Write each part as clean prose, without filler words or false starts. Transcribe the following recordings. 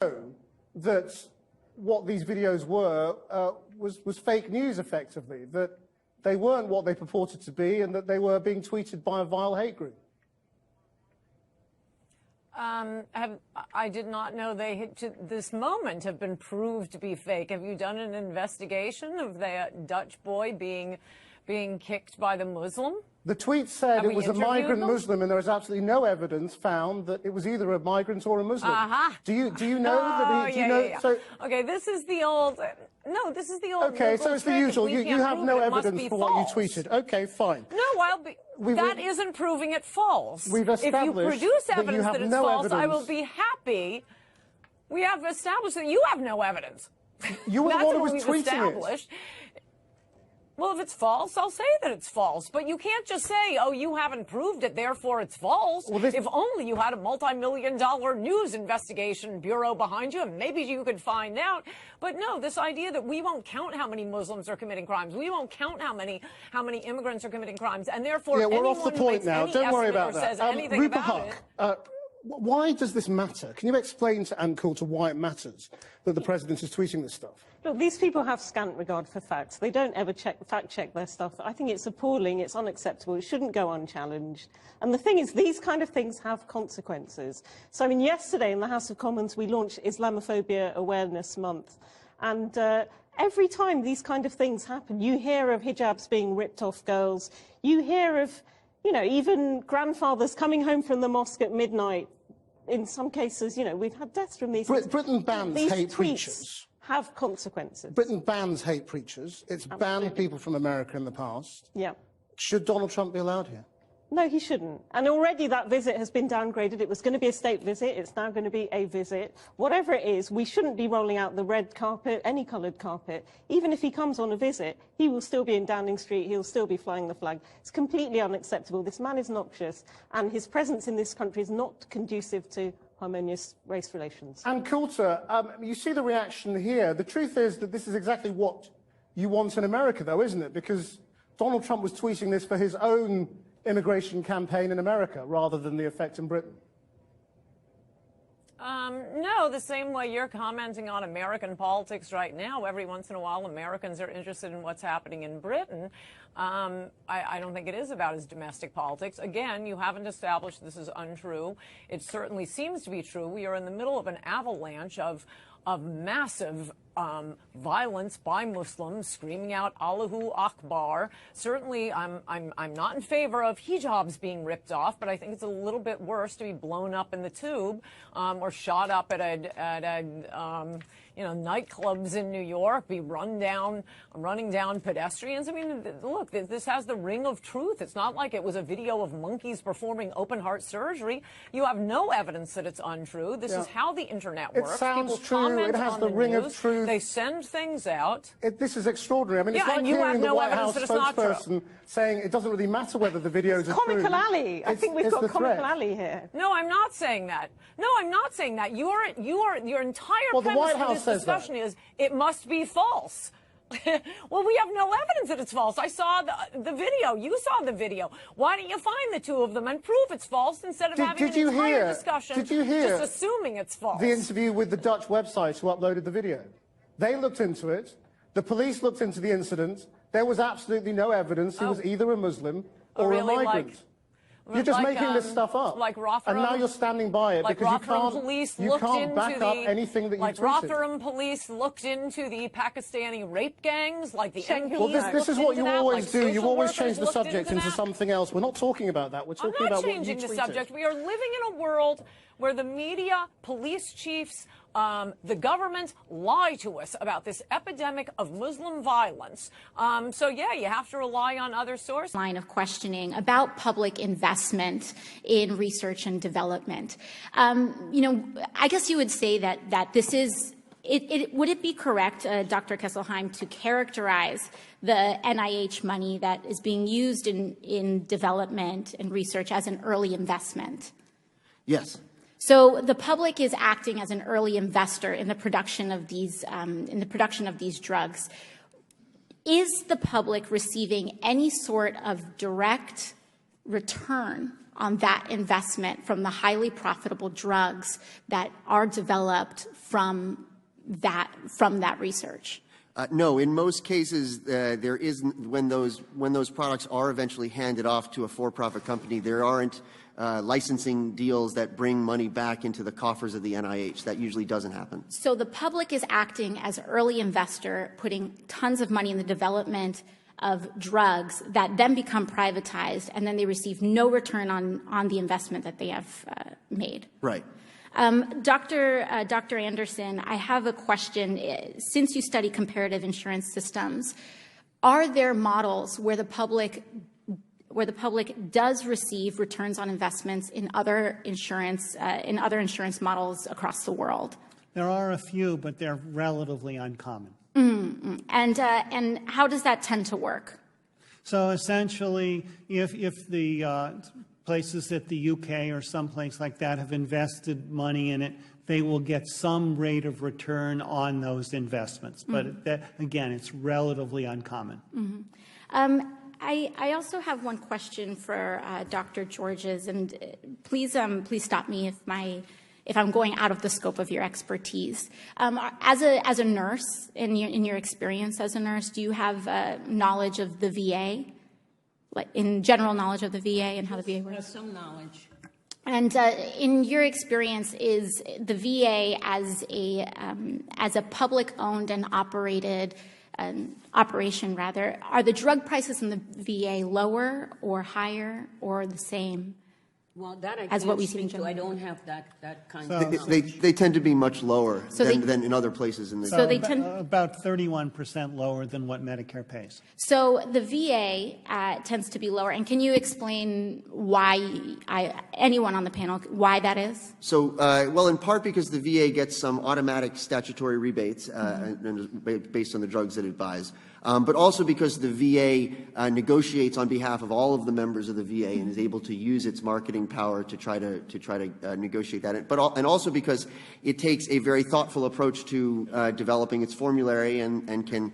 that what these videos were was fake news, effectively, that they weren't what they purported to be and that they were being tweeted by a vile hate group? I did not know they, to this moment, have been proved to be fake. Have you done an investigation of the Dutch boy being kicked by the Muslim? The tweet said it was a migrant Muslim, and there is absolutely no evidence found that it was either a migrant or a Muslim. Do you know that he? So, okay, this is the old. No, this is the old. Okay, so it's the usual. You have no evidence for what you tweeted. Okay, fine. No, that isn't proving it false. We've established if you produce evidence that it's false, evidence. I will be happy. We have established that you have no evidence. You were the one who was tweeting it. Well, if it's false, I'll say that it's false. But you can't just say, oh, you haven't proved it, therefore it's false. Well, if only you had a multi-million-dollar news investigation bureau behind you, and maybe you could find out. But no, this idea that we won't count how many Muslims are committing crimes, we won't count how many immigrants are committing crimes, and therefore we're off the point now. Don't worry about that. Says anything about it. Why does this matter? Can you explain to Ann Coulter why it matters that the president is tweeting this stuff? Look, these people have scant regard for facts. They don't ever fact-check their stuff. I think it's appalling. It's unacceptable. It shouldn't go unchallenged. And the thing is, these kind of things have consequences. So, I mean, yesterday in the House of Commons, we launched Islamophobia Awareness Month. And every time these kind of things happen, you hear of hijabs being ripped off girls. You hear of, you know, even grandfathers coming home from the mosque at midnight. In some cases, you know, we've had deaths from these. Britain bans hate preachers. Have consequences. Britain bans hate preachers. It's banned people from America in the past. Yeah. Should Donald Trump be allowed here? No, he shouldn't. And already that visit has been downgraded. It was going to be a state visit. It's now going to be a visit. Whatever it is, we shouldn't be rolling out the red carpet, any coloured carpet. Even if he comes on a visit, he will still be in Downing Street. He'll still be flying the flag. It's completely unacceptable. This man is noxious, and his presence in this country is not conducive to harmonious race relations. And Coulter, you see the reaction here. The truth is that this is exactly what you want in America, though, isn't it? Because Donald Trump was tweeting this for his own immigration campaign in America rather than the effect in Britain. No, the same way you're commenting on American politics right now. Every once in a while, Americans are interested in what's happening in Britain. I don't think it is about his domestic politics. Again, you haven't established this is untrue. It certainly seems to be true. We are in the middle of an avalanche of massive violence by Muslims screaming out Allahu Akbar. Certainly, I'm not in favor of hijabs being ripped off, but I think it's a little bit worse to be blown up in the tube or shot up at nightclubs in New York, be running down pedestrians. I mean, look, this has the ring of truth. It's not like it was a video of monkeys performing open heart surgery. You have no evidence that it's untrue. This is how the internet works. It sounds People true. It has the ring of truth. They send things out. This is extraordinary. I mean, it's like hearing the White House spokesperson saying it doesn't really matter whether the videos are true. Comical alley. I think we've got comical alley here. No, I'm not saying that. No, I'm not saying that. Your entire premise for this discussion is it must be false. Well, we have no evidence that it's false. I saw the video. You saw the video. Why don't you find the two of them and prove it's false instead of having an entire discussion just assuming it's false? The interview with the Dutch website who uploaded the video. They looked into it. The police looked into the incident. There was absolutely no evidence he was either a Muslim or a migrant. You're just making this stuff up. And now you're standing by it because you can't back up anything that you tweeted. Rotherham police looked into the Pakistani rape gangs, like the MPs. Well, this is what you always do. You always change the subject into something else. We're not talking about that. We're talking about what you tweeted. I'm not changing the subject. We are living in a world where the media, police chiefs, the government lie to us about this epidemic of Muslim violence. So, yeah, you have to rely on other sources. Line of questioning about public investment in research and development. I guess you would say that this is. Would it be correct, Dr. Kesselheim, to characterize the NIH money that is being used in development and research as an early investment? Yes. So the public is acting as an early investor in the production of these drugs. Is the public receiving any sort of direct return on that investment from the highly profitable drugs that are developed from that research? No, in most cases, there isn't. When those products are eventually handed off to a for-profit company, there aren't licensing deals that bring money back into the coffers of the NIH. That usually doesn't happen. So the public is acting as an early investor, putting tons of money in the development of drugs that then become privatized, and then they receive no return on the investment that they have made. Right. Dr. Anderson, I have a question. Since you study comparative insurance systems, are there models where the public does receive returns on investments in other insurance models across the world? There are a few, but they're relatively uncommon. Mm-hmm. And how does that tend to work? So essentially, if the places at the UK or someplace like that have invested money in it, they will get some rate of return on those investments. But again, it's relatively uncommon. Mm-hmm. I also have one question for Dr. Georges, and please stop me if I'm going out of the scope of your expertise. As a nurse, in your experience as a nurse, do you have knowledge of the VA? In general knowledge of the VA and how the VA works? Some knowledge. And in your experience, is the VA as a public-owned and operated operation, rather, are the drug prices in the VA lower or higher or the same? Well, that I as what we can't see in speak to. I general? don't have that kind of knowledge. They tend to be much lower So than in other places in the So they tend about 31% lower than what Medicare pays. So the VA tends to be lower. And can you explain why, anyone on the panel, why that is? So, well, in part because the VA gets some automatic statutory rebates based on the drugs that it buys, but also because the VA negotiates on behalf of all of the members of the VA and is able to use its marketing power to try to negotiate that. And also because it takes a very thoughtful approach to developing its formulary and can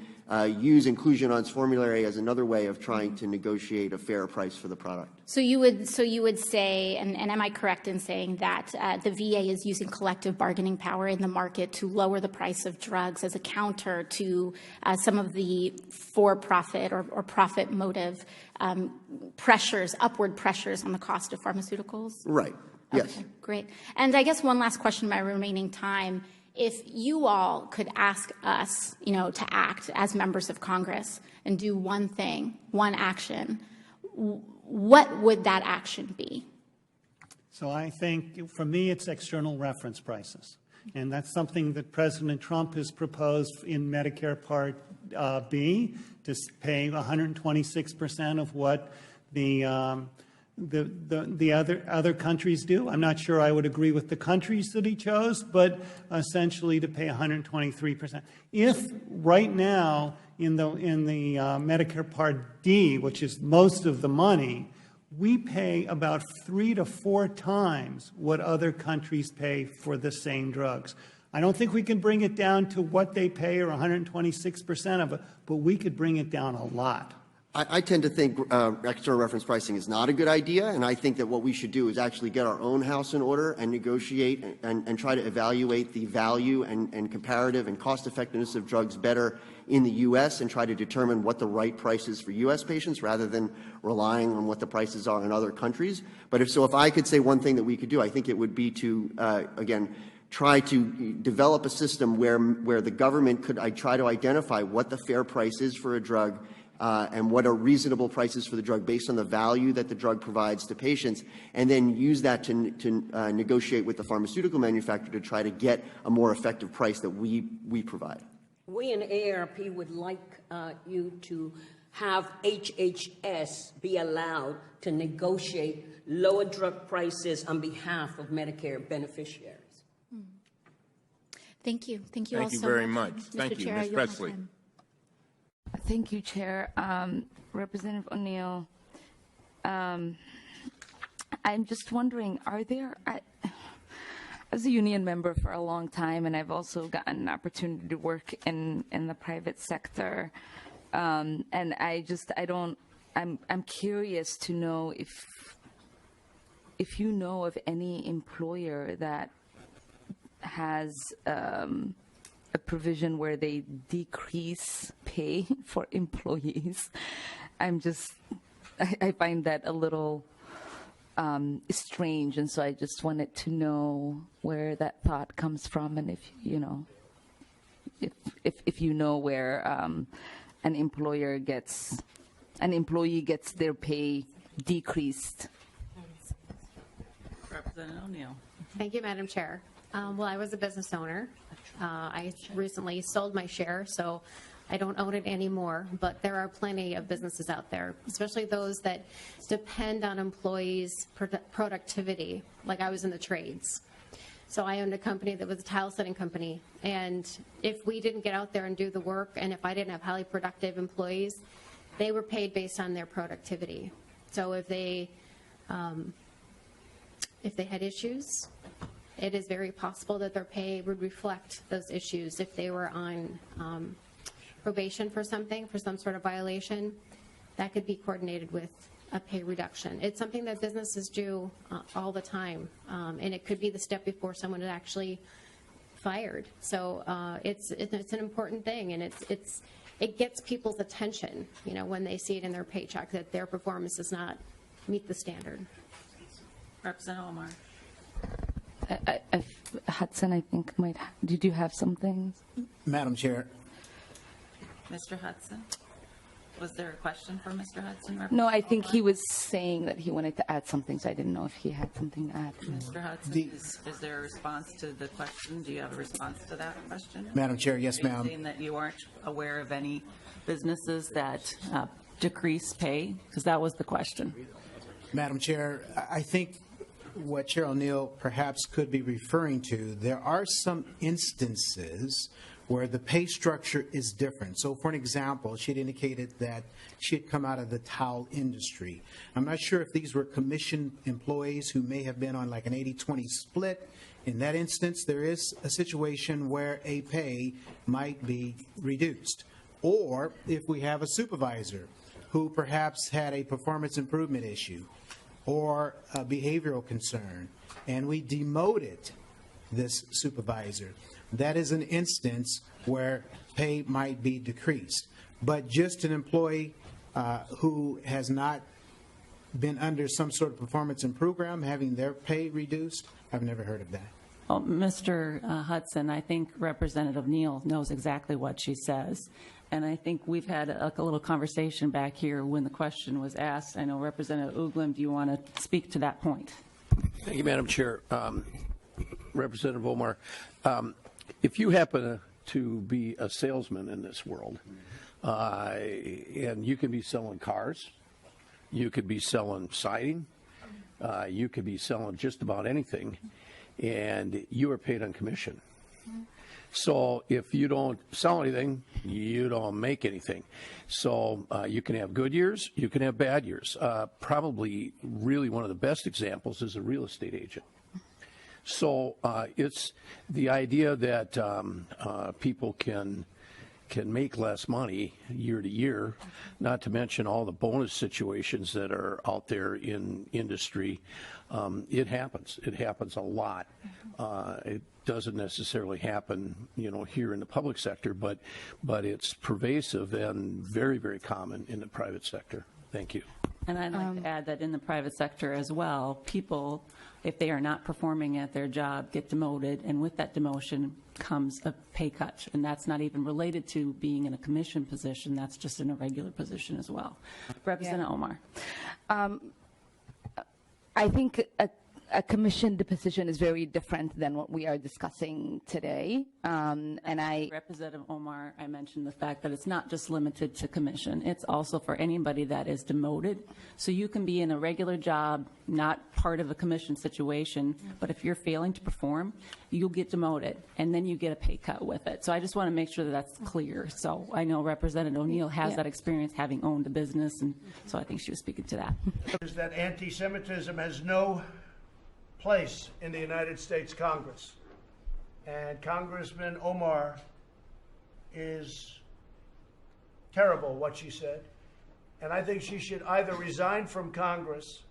use inclusion on its formulary as another way of trying to negotiate a fair price for the product. So you would say, and am I correct in saying that the VA is using collective bargaining power in the market to lower the price of drugs as a counter to some of the for-profit or profit motive upward pressures on the cost of pharmaceuticals? Right. Yes. Okay, great. And I guess one last question in my remaining time. If you all could ask us, to act as members of Congress and do one thing, one action, what would that action be? So I think, for me, it's external reference prices. And that's something that President Trump has proposed in Medicare Part B, to pay 126% of what the other countries do. I'm not sure I would agree with the countries that he chose, but essentially to pay 123%. If right now in the Medicare Part D, which is most of the money, we pay about 3 to 4 times what other countries pay for the same drugs. I don't think we can bring it down to what they pay or 126% of it, but we could bring it down a lot. I tend to think external reference pricing is not a good idea, and I think that what we should do is actually get our own house in order and negotiate and try to evaluate the value and comparative and cost effectiveness of drugs better in the U.S. and try to determine what the right price is for U.S. patients rather than relying on what the prices are in other countries. But if I could say one thing that we could do, I think it would be to, again, try to develop a system where the government could try to identify what the fair price is for a drug and what are reasonable prices for the drug based on the value that the drug provides to patients, and then use that to negotiate with the pharmaceutical manufacturer to try to get a more effective price that we provide. We in AARP would like you to have HHS be allowed to negotiate lower drug prices on behalf of Medicare beneficiaries. Thank you. Thank you all so much. Thank you very much. Mr. Thank you. Chair, Ms. Presley. Thank you, Chair. Representative O'Neill, I'm just wondering, as a union member for a long time, and I've also gotten an opportunity to work in the private sector, and I'm curious to know if you know of any employer that has a provision where they decrease pay for employees, I find that a little strange, and so I just wanted to know where that thought comes from, and if you know where an employee gets their pay decreased. Representative O'Neill. Thank you, Madam Chair. Well, I was a business owner. I recently sold my share, so I don't own it anymore, but there are plenty of businesses out there, especially those that depend on employees' productivity, like I was in the trades. So I owned a company that was a tile setting company, and if we didn't get out there and do the work, and if I didn't have highly productive employees, they were paid based on their productivity. So if they had issues, it is very possible that their pay would reflect those issues. If they were on probation for something, for some sort of violation, that could be coordinated with a pay reduction. It's something that businesses do all the time, and it could be the step before someone is actually fired. So it's an important thing, and it gets people's attention, when they see it in their paycheck that their performance does not meet the standard. Representative Omar. Hudson, I think did you have something? Madam Chair. Mr. Hudson. Was there a question for Mr. Hudson? No, I think he was saying that he wanted to add something, so I didn't know if he had something to add. Mr. Hudson, is there a response to the question? Do you have a response to that question? Madam Chair, yes, ma'am. Are you saying that you aren't aware of any businesses that decrease pay? Because that was the question. Madam Chair, I think what Chair O'Neill perhaps could be referring to, there are some instances where the pay structure is different. So for an example, she had indicated that she had come out of the towel industry. I'm not sure if these were commissioned employees who may have been on like an 80-20 split. In that instance, there is a situation where a pay might be reduced. Or if we have a supervisor who perhaps had a performance improvement issue or a behavioral concern, and we demoted this supervisor, that is an instance where pay might be decreased. But just an employee who has not been under some sort of performance improvement program, having their pay reduced, I've never heard of that. Well, Mr. Hudson, I think Representative Neal knows exactly what she says. And I think we've had a little conversation back here when the question was asked. I know Representative Uglem, do you want to speak to that point? Thank you, Madam Chair. Representative Omar, if you happen to be a salesman in this world, and you can be selling cars, you could be selling siding, you could be selling just about anything, and you are paid on commission. So if you don't sell anything, you don't make anything. So you can have good years, you can have bad years. Probably really one of the best examples is a real estate agent. So it's the idea that people can make less money year to year, not to mention all the bonus situations that are out there in industry. It happens. It happens a lot. It doesn't necessarily happen, here in the public sector, but it's pervasive and very, very common in the private sector. Thank you. And I'd like to add that in the private sector as well, people, if they are not performing at their job, get demoted, and with that demotion comes a pay cut. And that's not even related to being in a commission position. That's just in a regular position as well. Representative Omar. I think a commissioned position is very different than what we are discussing today. Representative Omar, I mentioned the fact that it's not just limited to commission. It's also for anybody that is demoted. So you can be in a regular job, not part of a commission situation, but if you're failing to perform, you'll get demoted, and then you get a pay cut with it. So I just want to make sure that that's clear. So I know Representative O'Neill has that experience having owned a business, and so I think she was speaking to that. Is that anti-Semitism has no place in the United States Congress. And Congressman Omar is terrible what she said. And I think she should either resign from Congress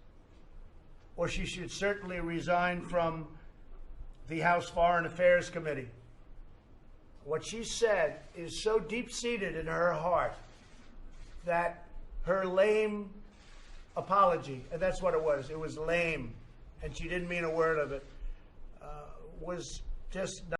or she should certainly resign from the House Foreign Affairs Committee. What she said is so deep-seated in her heart that her lame apology, and that's what it was lame, and she didn't mean a word of it, was just